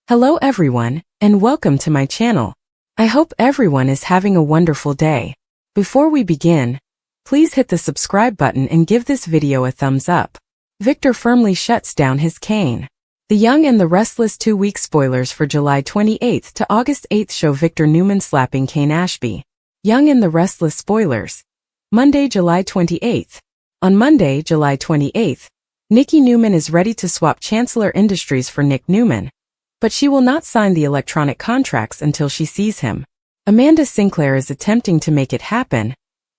Hello everyone, and welcome to my channel. I hope everyone is having a wonderful day. Before we begin, please hit the subscribe button and give this video a thumbs up. Victor firmly shuts down his cane. The Young and the Restless 2-week spoilers for July 28th to August 8th show Victor Newman slapping Kane Ashby. Young and the Restless spoilers. Monday, July 28th. On Monday, July 28th, Nikki Newman is ready to swap Chancellor Industries for Nick Newman. But she will not sign the electronic contracts until she sees him. Amanda Sinclair is attempting to make it happen,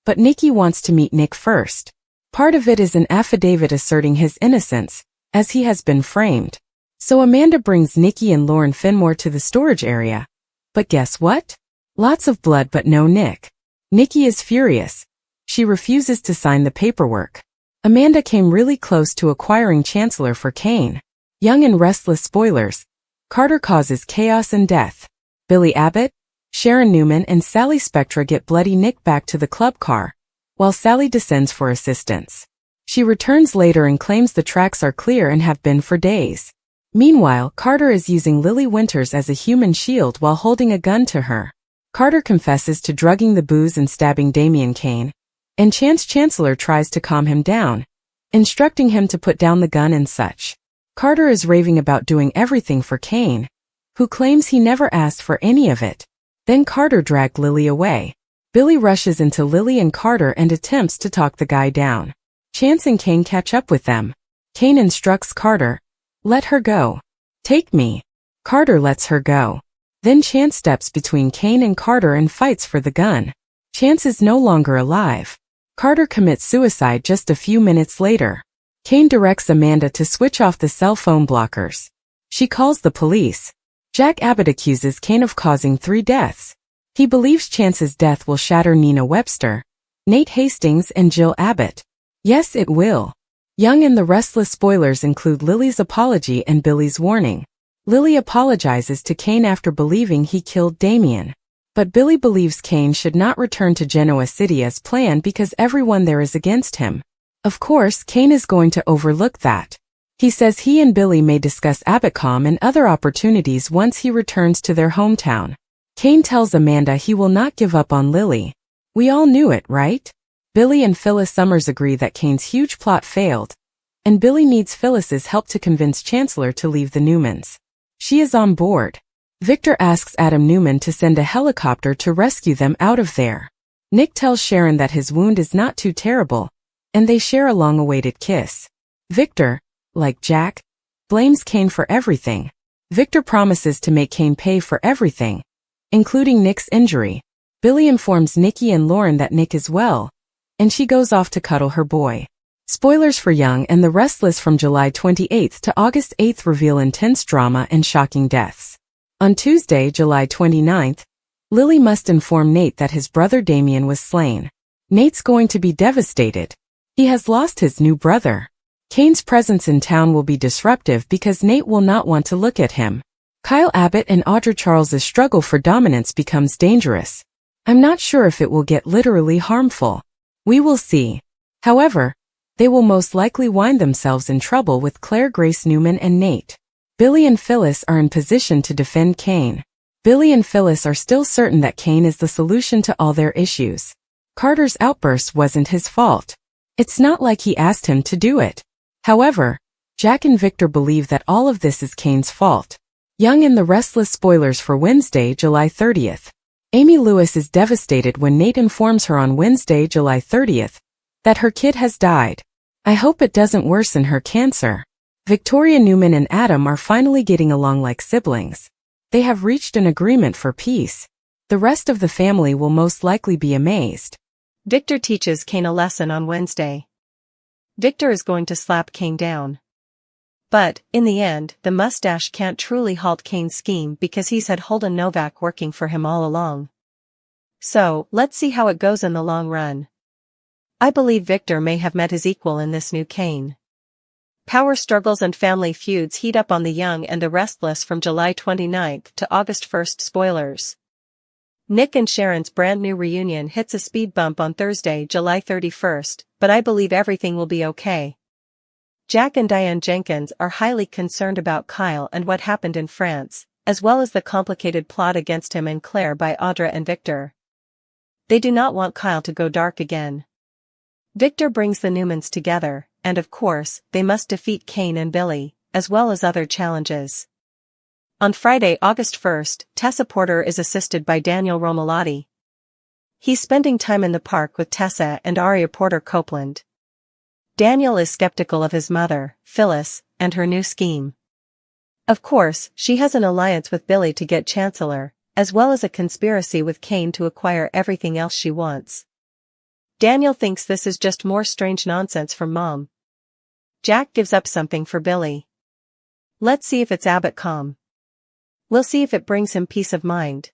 but Nikki wants to meet Nick first. Part of it is an affidavit asserting his innocence, as he has been framed. So Amanda brings Nikki and Lauren Finmore to the storage area. But guess what? Lots of blood but no Nick. Nikki is furious. She refuses to sign the paperwork. Amanda came really close to acquiring Chancellor for Kane. Young and Restless spoilers. Carter causes chaos and death. Billy Abbott, Sharon Newman and Sally Spectra get bloody Nick back to the club car, while Sally descends for assistance. She returns later and claims the tracks are clear and have been for days. Meanwhile, Carter is using Lily Winters as a human shield while holding a gun to her. Carter confesses to drugging the booze and stabbing Damian Kane, and Chancellor tries to calm him down, instructing him to put down the gun and such. Carter is raving about doing everything for Kane, who claims he never asked for any of it. Then Carter dragged Lily away. Billy rushes into Lily and Carter and attempts to talk the guy down. Chance and Kane catch up with them. Kane instructs Carter, "Let her go." "Take me." Carter lets her go. Then Chance steps between Kane and Carter and fights for the gun. Chance is no longer alive. Carter commits suicide just a few minutes later. Kane directs Amanda to switch off the cell phone blockers. She calls the police. Jack Abbott accuses Kane of causing 3 deaths. He believes Chance's death will shatter Nina Webster, Nate Hastings and Jill Abbott. Yes, it will. Young and the Restless spoilers include Lily's apology and Billy's warning. Lily apologizes to Kane after believing he killed Damian. But Billy believes Kane should not return to Genoa City as planned because everyone there is against him. Of course, Kane is going to overlook that. He says he and Billy may discuss Abbotcom and other opportunities once he returns to their hometown. Kane tells Amanda he will not give up on Lily. We all knew it, right? Billy and Phyllis Summers agree that Kane's huge plot failed, and Billy needs Phyllis's help to convince Chancellor to leave the Newmans. She is on board. Victor asks Adam Newman to send a helicopter to rescue them out of there. Nick tells Sharon that his wound is not too terrible, and they share a long-awaited kiss. Victor, like Jack, blames Kane for everything. Victor promises to make Kane pay for everything, including Nick's injury. Billy informs Nikki and Lauren that Nick is well, and she goes off to cuddle her boy. Spoilers for Young and the Restless from July 28th to August 8th reveal intense drama and shocking deaths. On Tuesday, July 29th, Lily must inform Nate that his brother Damian was slain. Nate's going to be devastated. He has lost his new brother. Kane's presence in town will be disruptive because Nate will not want to look at him. Kyle Abbott and Audra Charles's struggle for dominance becomes dangerous. I'm not sure if it will get literally harmful. We will see. However, they will most likely wind themselves in trouble with Claire Grace Newman and Nate. Billy and Phyllis are in position to defend Kane. Billy and Phyllis are still certain that Kane is the solution to all their issues. Carter's outburst wasn't his fault. It's not like he asked him to do it. However, Jack and Victor believe that all of this is Kane's fault. Young and the Restless spoilers for Wednesday, July 30th. Amy Lewis is devastated when Nate informs her on Wednesday, July 30th, that her kid has died. I hope it doesn't worsen her cancer. Victoria Newman and Adam are finally getting along like siblings. They have reached an agreement for peace. The rest of the family will most likely be amazed. Victor teaches Kane a lesson on Wednesday. Victor is going to slap Kane down. But, in the end, the mustache can't truly halt Kane's scheme because he's had Holden Novak working for him all along. So, let's see how it goes in the long run. I believe Victor may have met his equal in this new Kane. Power struggles and family feuds heat up on the Young and the Restless from July 29th to August 1st spoilers. Nick and Sharon's brand new reunion hits a speed bump on Thursday, July 31st, but I believe everything will be okay. Jack and Diane Jenkins are highly concerned about Kyle and what happened in France, as well as the complicated plot against him and Claire by Audra and Victor. They do not want Kyle to go dark again. Victor brings the Newmans together, and of course, they must defeat Kane and Billy, as well as other challenges. On Friday, August 1st, Tessa Porter is assisted by Daniel Romalotti. He's spending time in the park with Tessa and Aria Porter Copeland. Daniel is skeptical of his mother, Phyllis, and her new scheme. Of course, she has an alliance with Billy to get Chancellor, as well as a conspiracy with Kane to acquire everything else she wants. Daniel thinks this is just more strange nonsense from Mom. Jack gives up something for Billy. Let's see if it's Abbott-Com. We'll see if it brings him peace of mind.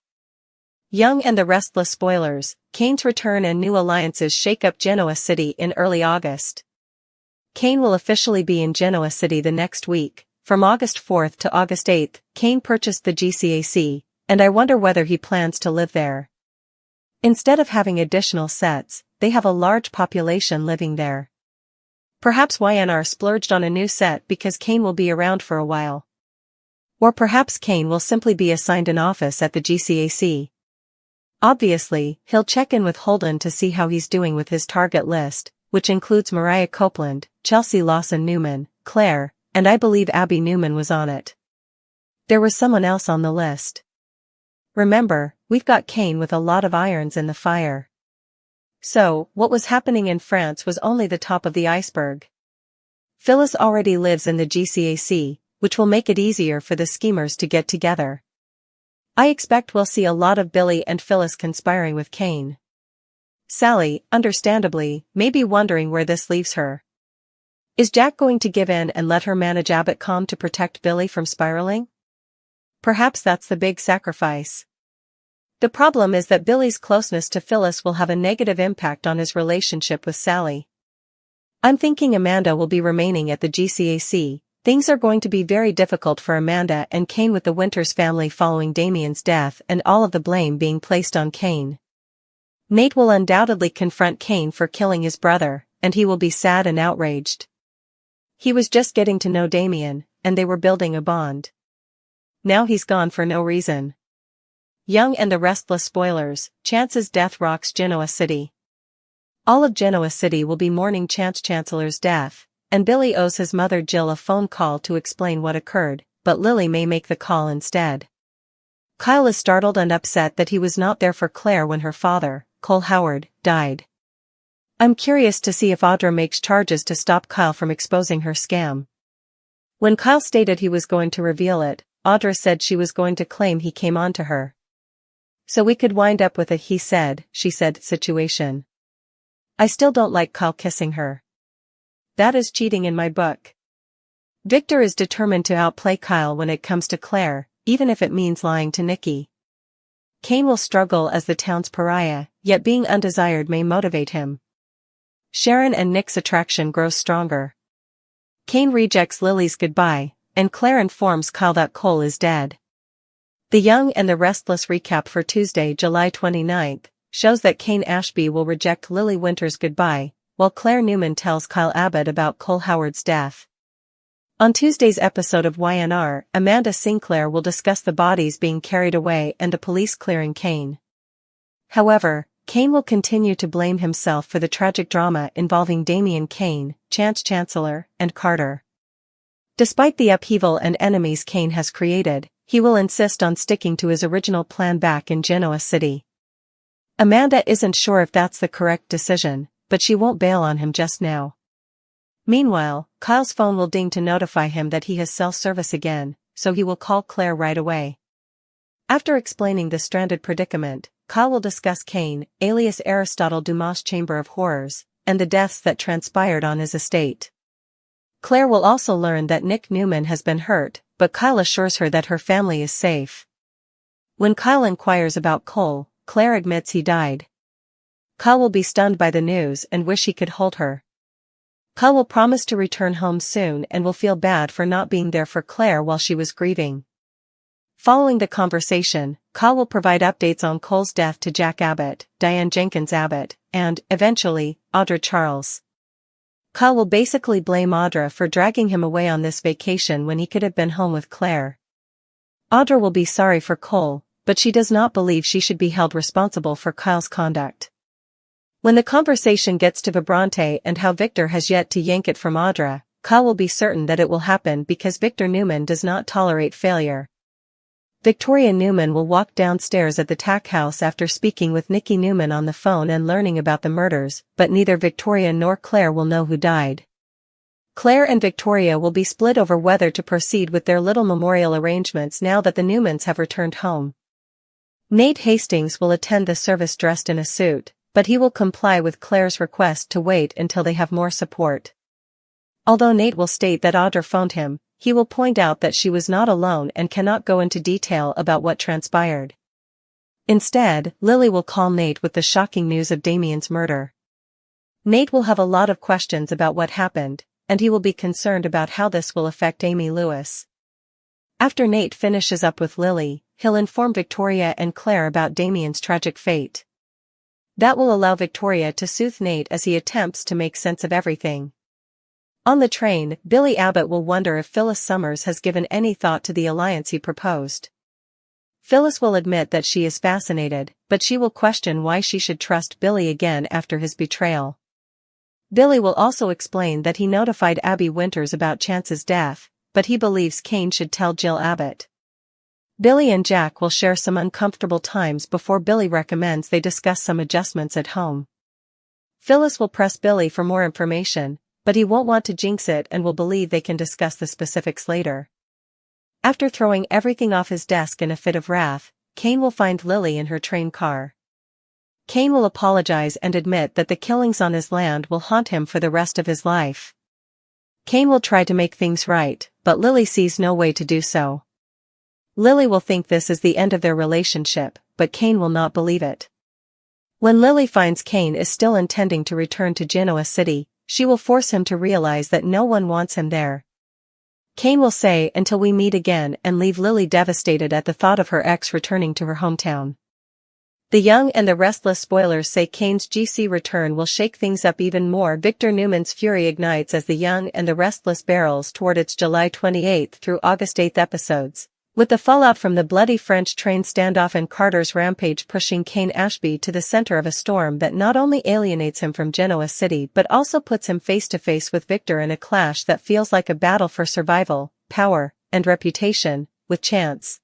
Young and the Restless spoilers, Kane's return and new alliances shake up Genoa City in early August. Kane will officially be in Genoa City the next week. From August 4th to August 8th, Kane purchased the GCAC, and I wonder whether he plans to live there. Instead of having additional sets, they have a large population living there. Perhaps YNR splurged on a new set because Kane will be around for a while. Or perhaps Kane will simply be assigned an office at the GCAC. Obviously, he'll check in with Holden to see how he's doing with his target list, which includes Mariah Copeland, Chelsea Lawson Newman, Claire, and I believe Abby Newman was on it. There was someone else on the list. Remember, we've got Kane with a lot of irons in the fire. So, what was happening in France was only the top of the iceberg. Phyllis already lives in the GCAC, which will make it easier for the schemers to get together. I expect we'll see a lot of Billy and Phyllis conspiring with Kane. Sally, understandably, may be wondering where this leaves her. Is Jack going to give in and let her manage Abbott-Com to protect Billy from spiraling? Perhaps that's the big sacrifice. The problem is that Billy's closeness to Phyllis will have a negative impact on his relationship with Sally. I'm thinking Amanda will be remaining at the GCAC. Things are going to be very difficult for Amanda and Kane with the Winters family following Damien's death and all of the blame being placed on Kane. Nate will undoubtedly confront Kane for killing his brother, and he will be sad and outraged. He was just getting to know Damien, and they were building a bond. Now he's gone for no reason. Young and the Restless spoilers, Chance's death rocks Genoa City. All of Genoa City will be mourning Chancellor's death, and Billy owes his mother Jill a phone call to explain what occurred, but Lily may make the call instead. Kyle is startled and upset that he was not there for Claire when her father, Cole Howard, died. I'm curious to see if Audra makes charges to stop Kyle from exposing her scam. When Kyle stated he was going to reveal it, Audra said she was going to claim he came on to her. So we could wind up with a he said, she said situation. I still don't like Kyle kissing her. That is cheating in my book. Victor is determined to outplay Kyle when it comes to Claire, even if it means lying to Nikki. Kane will struggle as the town's pariah, yet being undesired may motivate him. Sharon and Nick's attraction grows stronger. Kane rejects Lily's goodbye, and Claire informs Kyle that Cole is dead. The Young and the Restless recap for Tuesday, July 29th, shows that Kane Ashby will reject Lily Winters' goodbye, while Claire Newman tells Kyle Abbott about Cole Howard's death. On Tuesday's episode of YNR, Amanda Sinclair will discuss the bodies being carried away and the police clearing Kane. However, Kane will continue to blame himself for the tragic drama involving Damien Kane, Chancellor, and Carter. Despite the upheaval and enemies Kane has created, he will insist on sticking to his original plan back in Genoa City. Amanda isn't sure if that's the correct decision, but she won't bail on him just now. Meanwhile, Kyle's phone will ding to notify him that he has cell service again, so he will call Claire right away. After explaining the stranded predicament, Kyle will discuss Kane, alias Aristotle Dumas' Chamber of Horrors, and the deaths that transpired on his estate. Claire will also learn that Nick Newman has been hurt, but Kyle assures her that her family is safe. When Kyle inquires about Cole, Claire admits he died. Kyle will be stunned by the news and wish he could hold her. Kyle will promise to return home soon and will feel bad for not being there for Claire while she was grieving. Following the conversation, Kyle will provide updates on Cole's death to Jack Abbott, Diane Jenkins Abbott, and, eventually, Audra Charles. Kyle will basically blame Audra for dragging him away on this vacation when he could have been home with Claire. Audra will be sorry for Cole, but she does not believe she should be held responsible for Kyle's conduct. When the conversation gets to Vibrante and how Victor has yet to yank it from Audra, Kyle will be certain that it will happen because Victor Newman does not tolerate failure. Victoria Newman will walk downstairs at the Tack House after speaking with Nikki Newman on the phone and learning about the murders, but neither Victoria nor Claire will know who died. Claire and Victoria will be split over whether to proceed with their little memorial arrangements now that the Newmans have returned home. Nate Hastings will attend the service dressed in a suit, but he will comply with Claire's request to wait until they have more support. Although Nate will state that Audra phoned him, he will point out that she was not alone and cannot go into detail about what transpired. Instead, Lily will call Nate with the shocking news of Damien's murder. Nate will have a lot of questions about what happened, and he will be concerned about how this will affect Amy Lewis. After Nate finishes up with Lily, he'll inform Victoria and Claire about Damien's tragic fate. That will allow Victoria to soothe Nate as he attempts to make sense of everything. On the train, Billy Abbott will wonder if Phyllis Summers has given any thought to the alliance he proposed. Phyllis will admit that she is fascinated, but she will question why she should trust Billy again after his betrayal. Billy will also explain that he notified Abby Winters about Chance's death, but he believes Kane should tell Jill Abbott. Billy and Jack will share some uncomfortable times before Billy recommends they discuss some adjustments at home. Phyllis will press Billy for more information, but he won't want to jinx it and will believe they can discuss the specifics later. After throwing everything off his desk in a fit of wrath, Kane will find Lily in her train car. Kane will apologize and admit that the killings on his land will haunt him for the rest of his life. Kane will try to make things right, but Lily sees no way to do so. Lily will think this is the end of their relationship, but Kane will not believe it. When Lily finds Kane is still intending to return to Genoa City, she will force him to realize that no one wants him there. Kane will say until we meet again and leave Lily devastated at the thought of her ex returning to her hometown. The Young and the Restless spoilers say Kane's GC return will shake things up even more. Victor Newman's fury ignites as The Young and the Restless barrels toward its July 28 through August 8 episodes, with the fallout from the bloody French train standoff and Carter's rampage pushing Kane Ashby to the center of a storm that not only alienates him from Genoa City but also puts him face to face with Victor in a clash that feels like a battle for survival, power, and reputation, with Chance.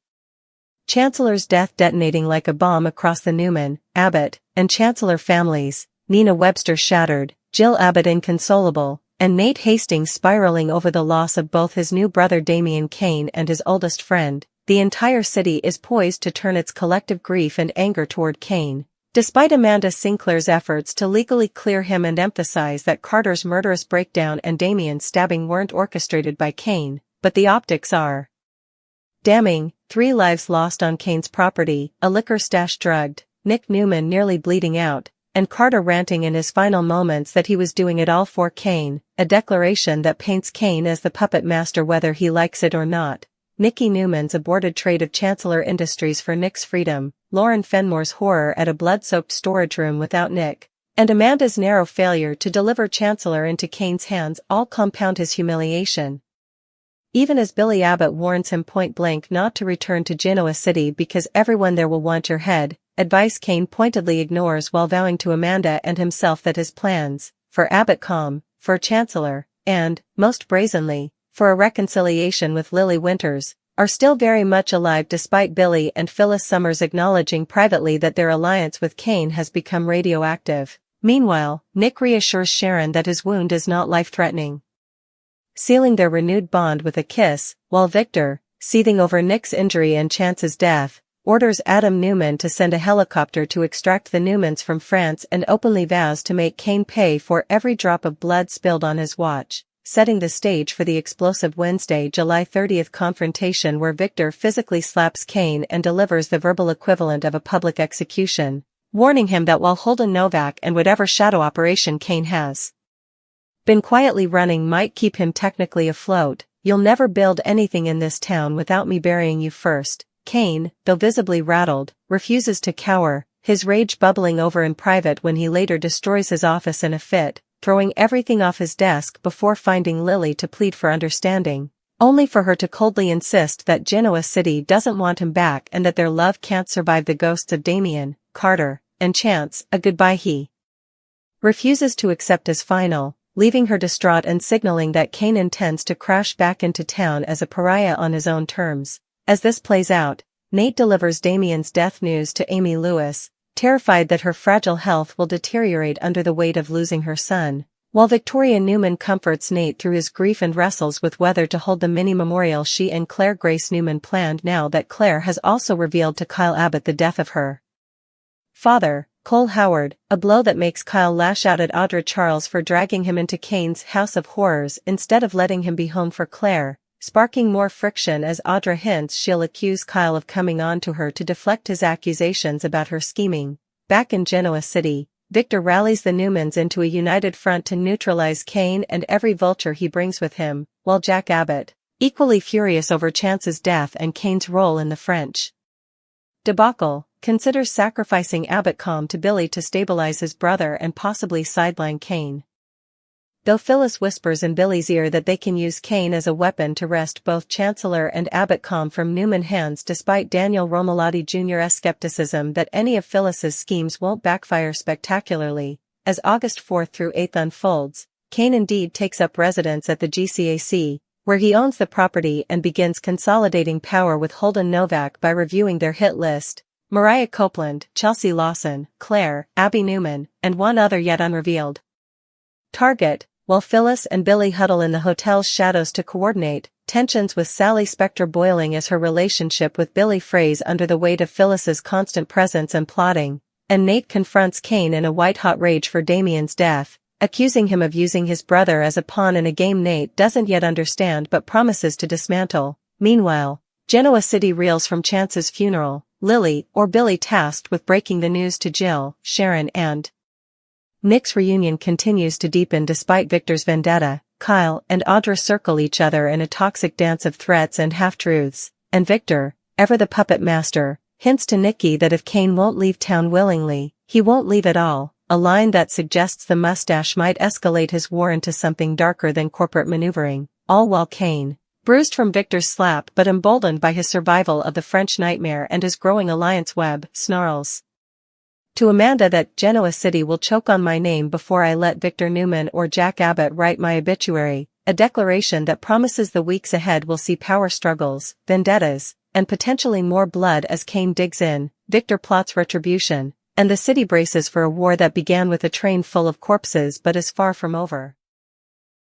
Chancellor's death detonating like a bomb across the Newman, Abbott, and Chancellor families, Nina Webster shattered, Jill Abbott inconsolable, and Nate Hastings spiraling over the loss of both his new brother Damien Kane and his oldest friend. The entire city is poised to turn its collective grief and anger toward Kane, despite Amanda Sinclair's efforts to legally clear him and emphasize that Carter's murderous breakdown and Damien's stabbing weren't orchestrated by Kane, but the optics are damning. 3 lives lost on Kane's property, a liquor stash drugged, Nick Newman nearly bleeding out, and Carter ranting in his final moments that he was doing it all for Kane, a declaration that paints Kane as the puppet master whether he likes it or not. Nikki Newman's aborted trade of Chancellor Industries for Nick's freedom, Lauren Fenmore's horror at a blood-soaked storage room without Nick, and Amanda's narrow failure to deliver Chancellor into Kane's hands all compound his humiliation. Even as Billy Abbott warns him point-blank not to return to Genoa City because everyone there will want your head, advice Kane pointedly ignores while vowing to Amanda and himself that his plans, for Abbott for Chancellor, and, most brazenly, for a reconciliation with Lily Winters, are still very much alive despite Billy and Phyllis Summers acknowledging privately that their alliance with Kane has become radioactive. Meanwhile, Nick reassures Sharon that his wound is not life-threatening, sealing their renewed bond with a kiss, while Victor, seething over Nick's injury and Chance's death, orders Adam Newman to send a helicopter to extract the Newmans from France and openly vows to make Kane pay for every drop of blood spilled on his watch, setting the stage for the explosive Wednesday, July 30 confrontation where Victor physically slaps Kane and delivers the verbal equivalent of a public execution, warning him that while Holden Novak and whatever shadow operation Kane has been quietly running might keep him technically afloat, you'll never build anything in this town without me burying you first. Kane, though visibly rattled, refuses to cower, his rage bubbling over in private when he later destroys his office in a fit, throwing everything off his desk before finding Lily to plead for understanding. only for her to coldly insist that Genoa City doesn't want him back and that their love can't survive the ghosts of Damien, Carter, and Chance. A goodbye he refuses to accept as final, leaving her distraught and signaling that Kane intends to crash back into town as a pariah on his own terms. As this plays out, Nate delivers Damien's death news to Amy Lewis, terrified that her fragile health will deteriorate under the weight of losing her son, while Victoria Newman comforts Nate through his grief and wrestles with whether to hold the mini memorial she and Claire Grace Newman planned now that Claire has also revealed to Kyle Abbott the death of her father, Cole Howard, a blow that makes Kyle lash out at Audra Charles for dragging him into Kane's house of horrors instead of letting him be home for Claire, sparking more friction as Audra hints she'll accuse Kyle of coming on to her to deflect his accusations about her scheming. Back in Genoa City, Victor rallies the Newmans into a united front to neutralize Kane and every vulture he brings with him, while Jack Abbott, equally furious over Chance's death and Kane's role in the French debacle, considers sacrificing Abbott to Billy to stabilize his brother and possibly sideline Kane. Though Phyllis whispers in Billy's ear that they can use Kane as a weapon to wrest both Chancellor and Abbott from Newman hands despite Daniel Romalotti Jr.'s skepticism that any of Phyllis's schemes won't backfire spectacularly, as August 4th through 8th unfolds, Kane indeed takes up residence at the GCAC, where he owns the property and begins consolidating power with Holden Novak by reviewing their hit list, Mariah Copeland, Chelsea Lawson, Claire, Abby Newman, and one other yet unrevealed target. While Phyllis and Billy huddle in the hotel's shadows to coordinate, tensions with Sally Spector boiling as her relationship with Billy frays under the weight of Phyllis's constant presence and plotting, and Nate confronts Kane in a white-hot rage for Damien's death, accusing him of using his brother as a pawn in a game Nate doesn't yet understand but promises to dismantle. Meanwhile, Genoa City reels from Chance's funeral, Lily or Billy tasked with breaking the news to Jill, Sharon and Nick's reunion continues to deepen despite Victor's vendetta. Kyle and Audra circle each other in a toxic dance of threats and half-truths, and Victor, ever the puppet master, hints to Nikki that if Kane won't leave town willingly, he won't leave at all, a line that suggests the mustache might escalate his war into something darker than corporate maneuvering, all while Kane, bruised from Victor's slap but emboldened by his survival of the French nightmare and his growing alliance web, snarls to Amanda that Genoa City will choke on my name before I let Victor Newman or Jack Abbott write my obituary, a declaration that promises the weeks ahead will see power struggles, vendettas, and potentially more blood as Kane digs in, Victor plots retribution, and the city braces for a war that began with a train full of corpses but is far from over.